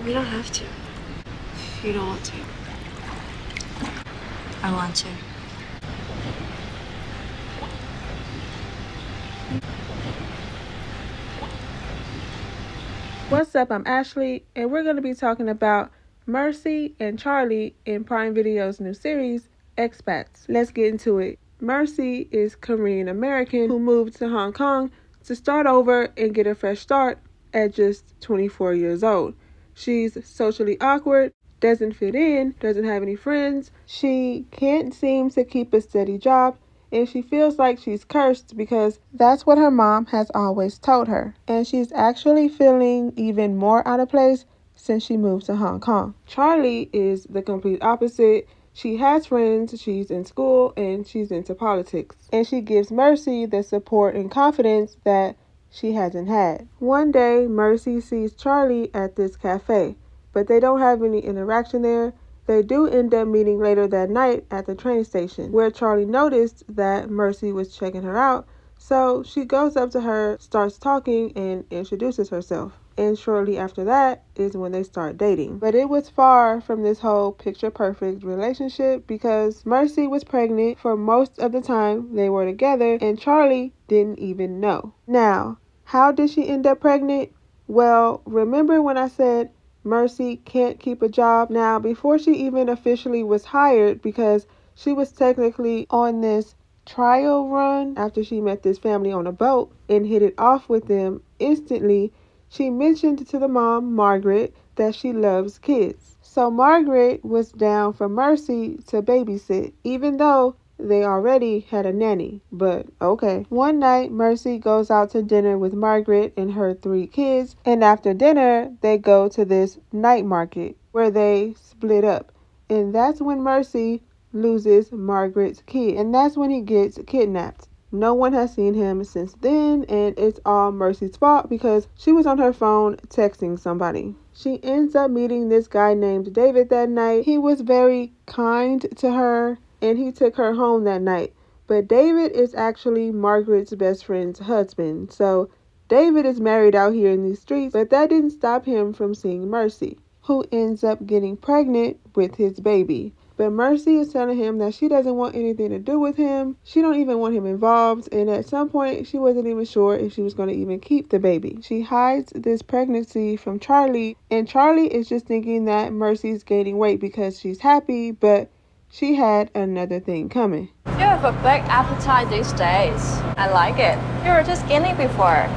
You don't have to. If you don't want to. I want to. What's up? I'm Ashley, and we're going to be talking about Mercy and Charly in Prime Video's new series, Expats. Let's get into it. Mercy is Korean American who moved to Hong Kong to start over and get a fresh start at just 24 years old. She's socially awkward, doesn't fit in, doesn't have any friends. She can't seem to keep a steady job, and she feels like she's cursed because that's what her mom has always told her. And she's actually feeling even more out of place since she moved to Hong Kong. Charly is the complete opposite. She has friends, she's in school, and she's into politics. And she gives Mercy the support and confidence that she hasn't had. One day, Mercy sees Charly at this cafe, but they don't have any interaction there. They do end up meeting later that night at the train station, where Charly noticed that Mercy was checking her out, so she goes up to her, starts talking, and introduces herself. And shortly after that is when they start dating. But it was far from this whole picture-perfect relationship because Mercy was pregnant for most of the time they were together, and Charly didn't even know. Now, how did she end up pregnant? Well, remember when I said Mercy can't keep a job? Now, before she even officially was hired, because she was technically on this trial run after she met this family on a boat and hit it off with them instantly, she mentioned to the mom, Margaret, that she loves kids. So Margaret was down for Mercy to babysit, even though they already had a nanny, but okay. One night, Mercy goes out to dinner with Margaret and her 3 kids, and after dinner, they go to this night market where they split up. And that's when Mercy loses Margaret's kid, and that's when he gets kidnapped. No one has seen him since then, and it's all Mercy's fault because she was on her phone texting somebody. She ends up meeting this guy named David that night. He was very kind to her, and he took her home that night. But David is actually Margaret's best friend's husband. So David is married out here in these streets, but that didn't stop him from seeing Mercy, who ends up getting pregnant with his baby. But Mercy is telling him that she doesn't want anything to do with him. She don't even want him involved. And at some point, she wasn't even sure if she was going to even keep the baby. She hides this pregnancy from Charly, and Charly is just thinking that Mercy's gaining weight because she's happy, but she had another thing coming. You have a big appetite these days. I like it. You were just skinny before.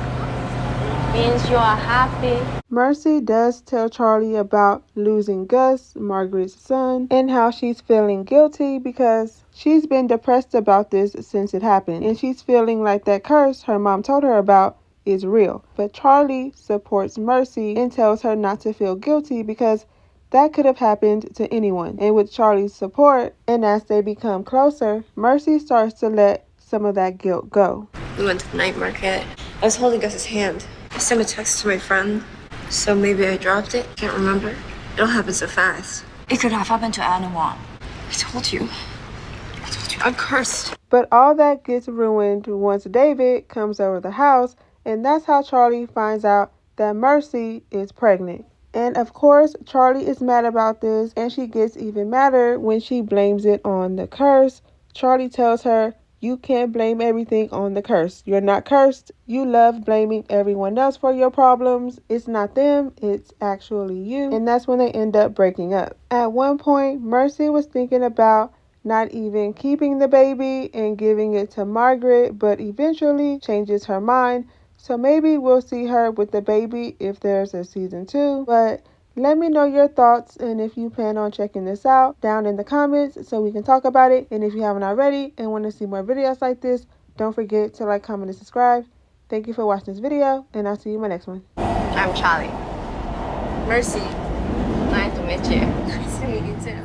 Means you are happy. Mercy does tell Charly about losing Gus, Margaret's son, and how she's feeling guilty because she's been depressed about this since it happened, and she's feeling like that curse her mom told her about is real. But Charly supports Mercy and tells her not to feel guilty because that could have happened to anyone. And with Charly's support, and as they become closer, Mercy starts to let some of that guilt go. We went to the night market. I was holding Gus's hand. I sent a text to my friend, so maybe I dropped it. Can't remember. It all happened so fast. It could have happened to anyone. I told you, I'm cursed. But all that gets ruined once David comes over the house, and that's how Charly finds out that Mercy is pregnant. And of course, Charly is mad about this, and she gets even madder when she blames it on the curse. Charly tells her, "You can't blame everything on the curse. You're not cursed. You love blaming everyone else for your problems. It's not them, it's actually you." And that's when they end up breaking up. At one point, Mercy was thinking about not even keeping the baby and giving it to Margaret, but eventually changes her mind. So maybe we'll see her with the baby if there's a season 2. But let me know your thoughts and if you plan on checking this out down in the comments so we can talk about it. And if you haven't already and want to see more videos like this, don't forget to like, comment, and subscribe. Thank you for watching this video, and I'll see you in my next one. I'm Charly. Mercy. Nice to meet you. Nice to meet you too.